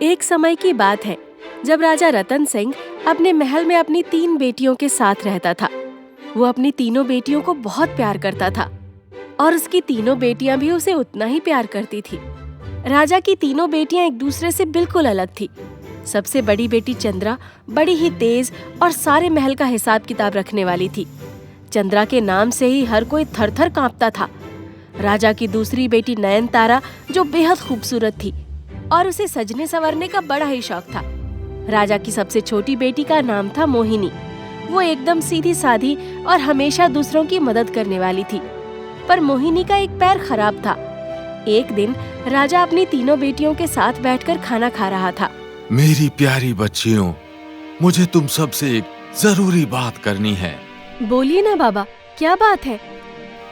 एक समय की बात है जब राजा रतन सिंह अपने महल में अपनी 3 बेटियों के साथ रहता था। वो अपनी तीनों बेटियों को बहुत प्यार करता था और उसकी तीनों बेटियां भी उसे उतना ही प्यार करती थी। राजा की तीनों बेटियां एक दूसरे से बिल्कुल अलग थी। सबसे बड़ी बेटी चंद्रा बड़ी ही तेज और सारे महल का हिसाब किताब रखने वाली थी। चंद्रा के नाम से ही हर कोई थर-थर कांपता था। राजा की दूसरी बेटी नयनतारा जो बेहद खूबसूरत थी और उसे सजने संवरने का बड़ा ही शौक था। राजा की सबसे छोटी बेटी का नाम था मोहिनी। वो एकदम सीधी साधी और हमेशा दूसरों की मदद करने वाली थी। पर मोहिनी का एक पैर खराब था। एक दिन राजा अपनी तीनों बेटियों के साथ बैठकर खाना खा रहा था। मेरी प्यारी बच्चियों, मुझे तुम सबसे एक जरूरी बात करनी है। बोलिए ना बाबा, क्या बात है?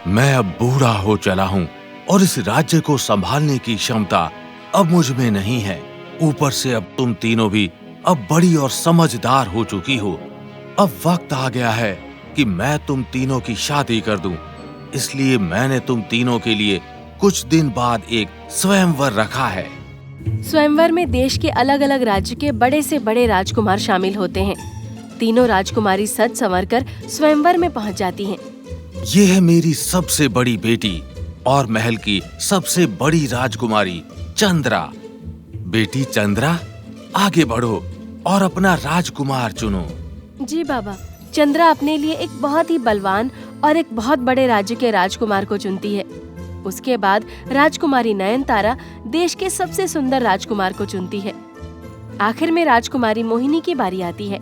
मैं अब बूढ़ा हो चला हूँ और इस राज्य को संभालने की क्षमता अब मुझ में नहीं है। ऊपर से अब तुम तीनों भी अब बड़ी और समझदार हो चुकी हो। अब वक्त आ गया है कि मैं तुम तीनों की शादी कर दूं। इसलिए मैंने तुम तीनों के लिए कुछ दिन बाद एक स्वयंवर रखा है। स्वयंवर में देश के अलग अलग राज्य के बड़े से बड़े राजकुमार शामिल होते हैं। तीनों राजकुमारी सज संवरकर स्वयंवर में पहुंच जाती हैं। ये है मेरी सबसे बड़ी बेटी और महल की सबसे बड़ी राजकुमारी चंद्रा। बेटी चंद्रा, आगे बढ़ो और अपना राजकुमार चुनो। जी बाबा। चंद्रा अपने लिए एक बहुत ही बलवान और एक बहुत बड़े राज्य के राजकुमार को चुनती है। उसके बाद राजकुमारी नयनतारा देश के सबसे सुंदर राजकुमार को चुनती है। आखिर में राजकुमारी मोहिनी की बारी आती है।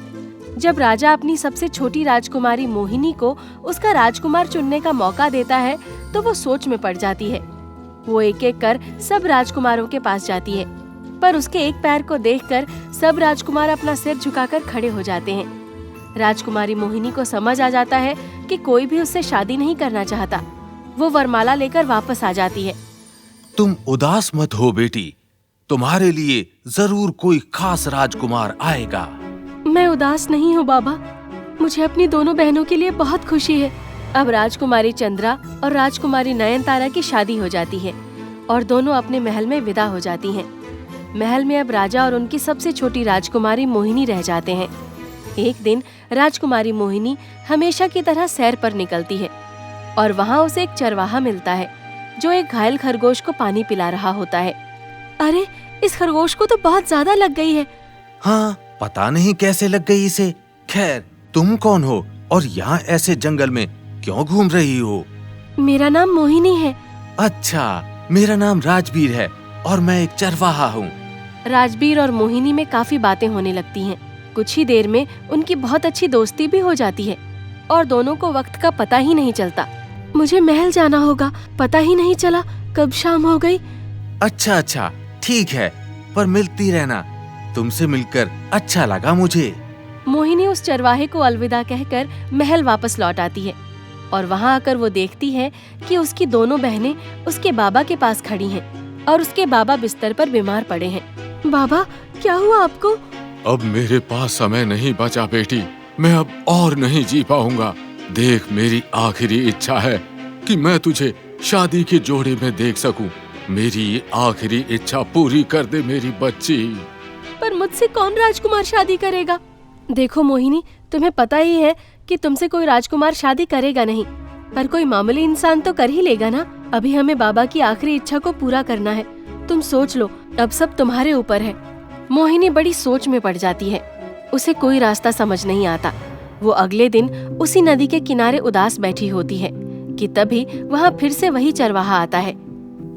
जब राजा अपनी सबसे छोटी राजकुमारी मोहिनी को उसका राजकुमार चुनने का मौका देता है तो वो सोच में पड़ जाती है। वो एक एक कर सब राजकुमारों के पास जाती है, पर उसके एक पैर को देखकर सब राजकुमार अपना सिर झुकाकर खड़े हो जाते हैं। राजकुमारी मोहिनी को समझ आ जाता है कि कोई भी उससे शादी नहीं करना चाहता। वो वरमाला लेकर वापस आ जाती है। तुम उदास मत हो बेटी, तुम्हारे लिए जरूर कोई खास राजकुमार आएगा। मैं उदास नहीं हूँ बाबा, मुझे अपनी दोनों बहनों के लिए बहुत खुशी है। अब राजकुमारी चंद्रा और राजकुमारी नयनतारा की शादी हो जाती है और दोनों अपने महल में विदा हो जाती हैं। महल में अब राजा और उनकी सबसे छोटी राजकुमारी मोहिनी रह जाते हैं। एक दिन राजकुमारी मोहिनी हमेशा की तरह सैर पर निकलती है और वहाँ उसे एक चरवाहा मिलता है जो एक घायल खरगोश को पानी पिला रहा होता है। अरे, इस खरगोश को तो बहुत ज्यादा लग गई है। हाँ, पता नहीं कैसे लग गई इसे। खैर, तुम कौन हो और यहाँ ऐसे जंगल में क्यों घूम रही हो? मेरा नाम मोहिनी है। अच्छा, मेरा नाम राजवीर है और मैं एक चरवाहा हूँ। राजवीर और मोहिनी में काफी बातें होने लगती हैं। कुछ ही देर में उनकी बहुत अच्छी दोस्ती भी हो जाती है और दोनों को वक्त का पता ही नहीं चलता। मुझे महल जाना होगा, पता ही नहीं चला कब शाम हो गई। अच्छा, ठीक है, पर मिलती रहना। तुमसे मिलकर अच्छा लगा मुझे। मोहिनी उस चरवाहे को अलविदा कहकर महल वापस लौट आती है और वहाँ आकर वो देखती है कि उसकी दोनों बहनें उसके बाबा के पास खड़ी हैं और उसके बाबा बिस्तर पर बीमार पड़े हैं। बाबा, क्या हुआ आपको? अब मेरे पास समय नहीं बचा बेटी, मैं अब और नहीं जी पाऊंगा। देख, मेरी आखिरी इच्छा है कि मैं तुझे शादी के जोड़े में देख सकूं। मेरी ये आखिरी इच्छा पूरी कर दे मेरी बच्ची। पर मुझसे कौन राजकुमार शादी करेगा? देखो मोहिनी, तुम्हें पता ही है कि तुमसे कोई राजकुमार शादी करेगा नहीं, पर कोई मामूली इंसान तो कर ही लेगा ना। अभी हमें बाबा की आखिरी इच्छा को पूरा करना है। तुम सोच लो, अब सब तुम्हारे ऊपर है। मोहिनी बड़ी सोच में पड़ जाती है। उसे कोई रास्ता समझ नहीं आता। वो अगले दिन उसी नदी के किनारे उदास बैठी होती है कि तभी वहाँ फिर से वही चरवाहा आता है।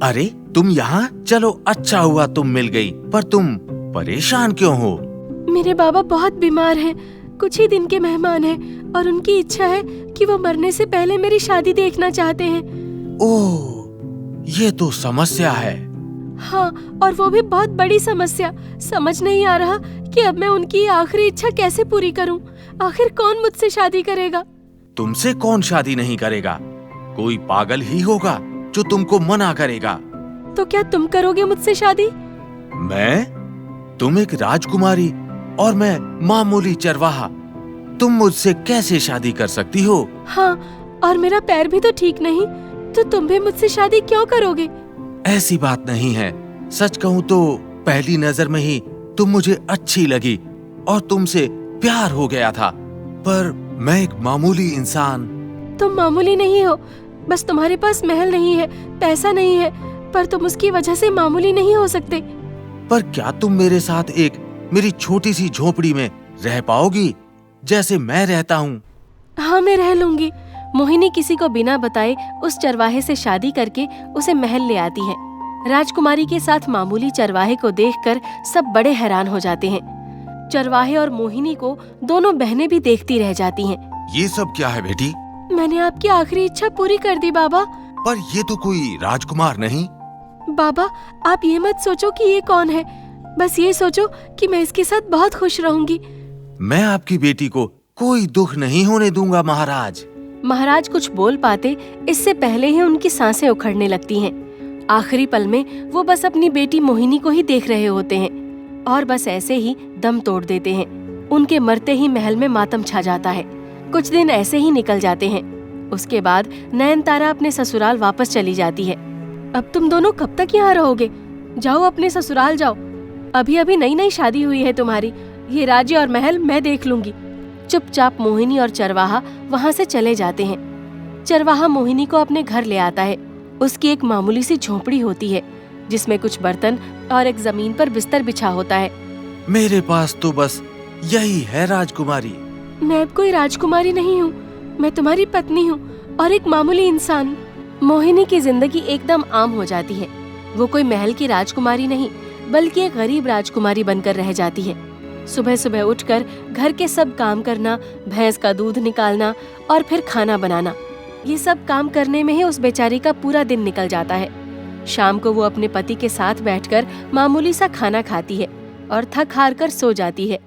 अरे, तुम यहाँ? चलो, अच्छा हुआ तुम मिल गई। पर तुम परेशान क्यों हो? मेरे बाबा बहुत बीमार हैं, कुछ ही दिन के मेहमान हैं और उनकी इच्छा है कि वो मरने से पहले मेरी शादी देखना चाहते हैं। ओह, ये तो समस्या है। हाँ, और वो भी बहुत बड़ी समस्या। समझ नहीं आ रहा कि अब मैं उनकी आखिरी इच्छा कैसे पूरी करूं। आखिर कौन मुझसे शादी करेगा? तुमसे कौन शादी नहीं करेगा? कोई पागल ही होगा जो तुमको मना करेगा। तो क्या तुम करोगे मुझसे शादी? मैं? तुम एक राजकुमारी और मैं मामूली चरवाहा। तुम मुझसे कैसे शादी कर सकती हो? हाँ, और मेरा पैर भी तो ठीक नहीं, तो तुम भी मुझसे शादी क्यों करोगे? ऐसी बात नहीं है। सच कहूँ तो पहली नजर में ही तुम मुझे अच्छी लगी और तुमसे प्यार हो गया था, पर मैं एक मामूली इंसान। तुम मामूली नहीं हो, बस तुम्हारे पास महल नहीं है, पैसा नहीं है, पर तुम उसकी वजह से मामूली नहीं हो सकते। पर क्या तुम मेरे साथ मेरी छोटी सी झोपड़ी में रह पाओगी जैसे मैं रहता हूँ? हाँ, मैं रह लूंगी। मोहिनी किसी को बिना बताए उस चरवाहे से शादी करके उसे महल ले आती है। राजकुमारी के साथ मामूली चरवाहे को देखकर सब बड़े हैरान हो जाते हैं। चरवाहे और मोहिनी को दोनों बहनें भी देखती रह जाती हैं। ये सब क्या है बेटी? मैंने आपकी आखिरी इच्छा पूरी कर दी बाबा। पर ये तो कोई राजकुमार नहीं। बाबा, आप ये मत सोचो कि ये कौन है, बस ये सोचो कि मैं इसके साथ बहुत खुश रहूंगी। मैं आपकी बेटी को कोई दुख नहीं होने दूंगा महाराज। महाराज कुछ बोल पाते इससे पहले ही उनकी सांसें उखड़ने लगती हैं। आखिरी पल में वो बस अपनी बेटी मोहिनी को ही देख रहे होते हैं और बस ऐसे ही दम तोड़ देते हैं। उनके मरते ही महल में मातम छा जाता है। कुछ दिन ऐसे ही निकल जाते हैं। उसके बाद नयनतारा अपने ससुराल वापस चली जाती है। अब तुम दोनों कब तक यहाँ रहोगे? जाओ, अपने ससुराल जाओ। अभी अभी नई नई शादी हुई है तुम्हारी, ये राज्य और महल मैं देख लूंगी। चुपचाप मोहिनी और चरवाहा वहाँ से चले जाते हैं। चरवाहा मोहिनी को अपने घर ले आता है। उसकी एक मामूली सी झोपड़ी होती है जिसमें कुछ बर्तन और एक जमीन पर बिस्तर बिछा होता है। मेरे पास तो बस यही है राजकुमारी। मैं अब कोई राजकुमारी नहीं हूँ, मैं तुम्हारी पत्नी हूँ और एक मामूली इंसान। मोहिनी की जिंदगी एकदम आम हो जाती है। वो कोई महल की राजकुमारी नहीं, बल्कि एक गरीब राजकुमारी बनकर रह जाती है। सुबह सुबह उठकर घर के सब काम करना, भैंस का दूध निकालना और फिर खाना बनाना, ये सब काम करने में ही उस बेचारी का पूरा दिन निकल जाता है। शाम को वो अपने पति के साथ बैठकर मामूली सा खाना खाती है और थक हार कर सो जाती है।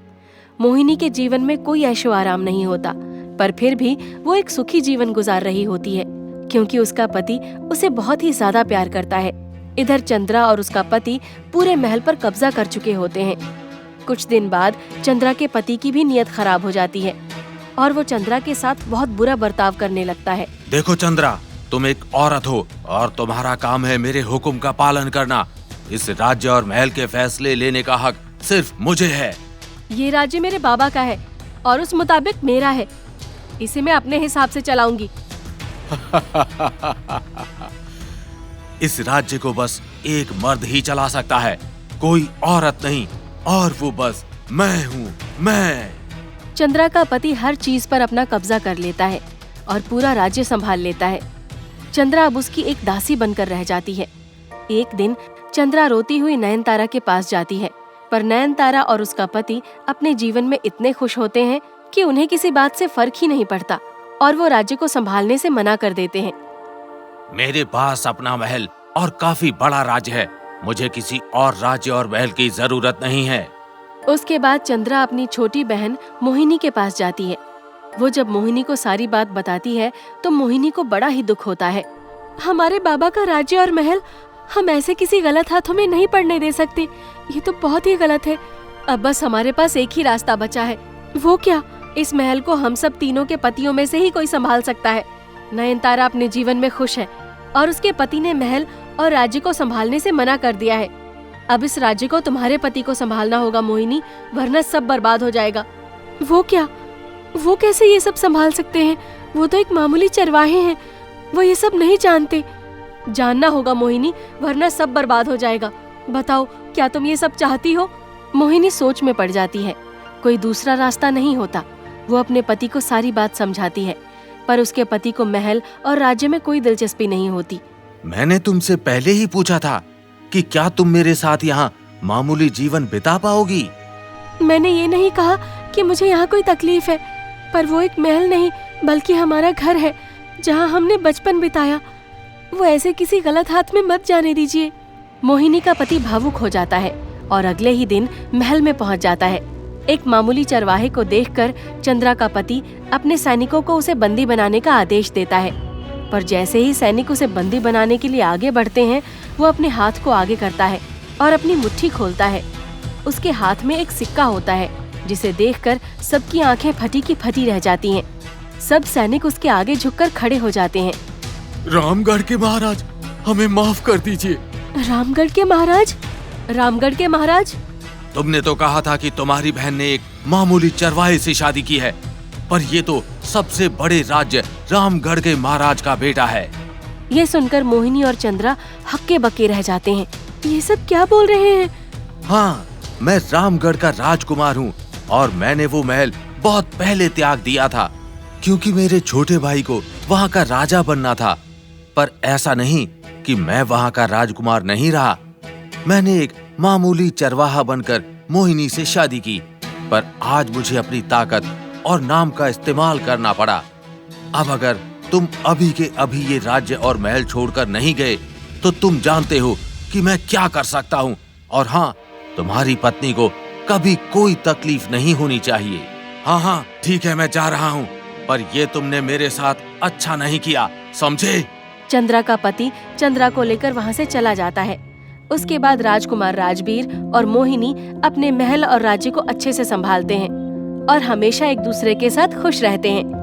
मोहिनी के जीवन में कोई ऐशो आराम नहीं होता, पर फिर भी वो एक सुखी जीवन गुजार रही होती है, क्योंकि उसका पति उसे बहुत ही ज्यादा प्यार करता है। इधर चंद्रा और उसका पति पूरे महल पर कब्जा कर चुके होते हैं। कुछ दिन बाद चंद्रा के पति की भी नीयत खराब हो जाती है और वो चंद्रा के साथ बहुत बुरा बर्ताव करने लगता है। देखो चंद्रा, तुम एक औरत हो और तुम्हारा काम है मेरे हुक्म का पालन करना। इस राज्य और महल के फैसले लेने का हक सिर्फ मुझे है। ये राज्य मेरे बाबा का है और उस मुताबिक मेरा है। इसे मैं अपने हिसाब से चलाऊंगी। इस राज्य को बस एक मर्द ही चला सकता है, कोई औरत नहीं, और वो बस मैं हूँ, मैं। चंद्रा का पति हर चीज पर अपना कब्जा कर लेता है और पूरा राज्य संभाल लेता है। चंद्रा अब उसकी एक दासी बनकर रह जाती है। एक दिन चंद्रा रोती हुई नयनतारा के पास जाती है, पर नयनतारा और उसका पति अपने जीवन में इतने खुश होते हैं कि उन्हें किसी बात से फर्क ही नहीं पड़ता और वो राज्य को संभालने से मना कर देते हैं। मेरे पास अपना महल और काफी बड़ा राज्य है, मुझे किसी और राज्य और महल की जरूरत नहीं है। उसके बाद चंद्रा अपनी छोटी बहन मोहिनी के पास जाती है। वो जब मोहिनी को सारी बात बताती है तो मोहिनी को बड़ा ही दुख होता है। हमारे बाबा का राज्य और महल हम ऐसे किसी गलत हाथों में नहीं पड़ने दे सकते, ये तो बहुत ही गलत है। अब बस हमारे पास एक ही रास्ता बचा है। वो क्या? इस महल को हम सब तीनों के पतियों में से ही कोई संभाल सकता है। नयनतारा अपने जीवन में खुश है और उसके पति ने महल और राज्य को संभालने से मना कर दिया है। अब इस राज्य को तुम्हारे पति को संभालना होगा मोहिनी, वरना सब बर्बाद हो जाएगा। वो क्या? वो कैसे ये सब संभाल सकते हैं? वो तो एक मामूली चरवाहे हैं, वो ये सब नहीं जानते। जानना होगा मोहिनी, वरना सब बर्बाद हो जाएगा। बताओ, क्या तुम ये सब चाहती हो? मोहिनी सोच में पड़ जाती है। कोई दूसरा रास्ता नहीं होता। वो अपने पति को सारी बात समझाती है, पर उसके पति को महल और राज्य में कोई दिलचस्पी नहीं होती। मैंने तुमसे पहले ही पूछा था कि क्या तुम मेरे साथ यहाँ मामूली जीवन बिता पाओगी? मैंने ये नहीं कहा कि मुझे यहाँ कोई तकलीफ है, पर वो एक महल नहीं बल्कि हमारा घर है जहाँ हमने बचपन बिताया। वो ऐसे किसी गलत हाथ में मत जाने दीजिए। मोहिनी का पति भावुक हो जाता है और अगले ही दिन महल में पहुँच जाता है। एक मामूली चरवाहे को देखकर चंद्रा का पति अपने सैनिकों को उसे बंदी बनाने का आदेश देता है, पर जैसे ही सैनिक उसे बंदी बनाने के लिए आगे बढ़ते हैं, वो अपने हाथ को आगे करता है और अपनी मुट्ठी खोलता है। उसके हाथ में एक सिक्का होता है, जिसे देखकर सबकी आंखें फटी की फटी रह जाती हैं। सब सैनिक उसके आगे झुककर खड़े हो जाते हैं। रामगढ़ के महाराज, हमें माफ कर दीजिए। रामगढ़ के महाराज? रामगढ़ के महाराज? तुमने तो कहा था कि तुम्हारी बहन ने एक मामूली चरवाहे से शादी की है, पर ये तो सबसे बड़े राज्य रामगढ़ के महाराज का बेटा है। ये सुनकर मोहिनी और चंद्रा हक्के बक्के रह जाते हैं। ये सब क्या बोल रहे हैं? हाँ, मैं रामगढ़ का राजकुमार हूँ और मैंने वो महल बहुत पहले त्याग दिया था, क्योंकि मेरे छोटे भाई को वहाँ का राजा बनना था। पर ऐसा नहीं कि मैं वहाँ का राजकुमार नहीं रहा। मैंने एक मामूली चरवाहा बनकर मोहिनी से शादी की, पर आज मुझे अपनी ताकत और नाम का इस्तेमाल करना पड़ा। अब अगर तुम अभी के अभी ये राज्य और महल छोड़कर नहीं गए तो तुम जानते हो कि मैं क्या कर सकता हूँ। और हाँ, तुम्हारी पत्नी को कभी कोई तकलीफ नहीं होनी चाहिए। हाँ, ठीक है, मैं जा रहा हूँ, पर ये तुमने मेरे साथ अच्छा नहीं किया, समझे? चंद्रा का पति चंद्रा को लेकर वहाँ से चला जाता है। उसके बाद राजकुमार राजवीर और मोहिनी अपने महल और राज्य को अच्छे से संभालते हैं और हमेशा एक दूसरे के साथ खुश रहते हैं।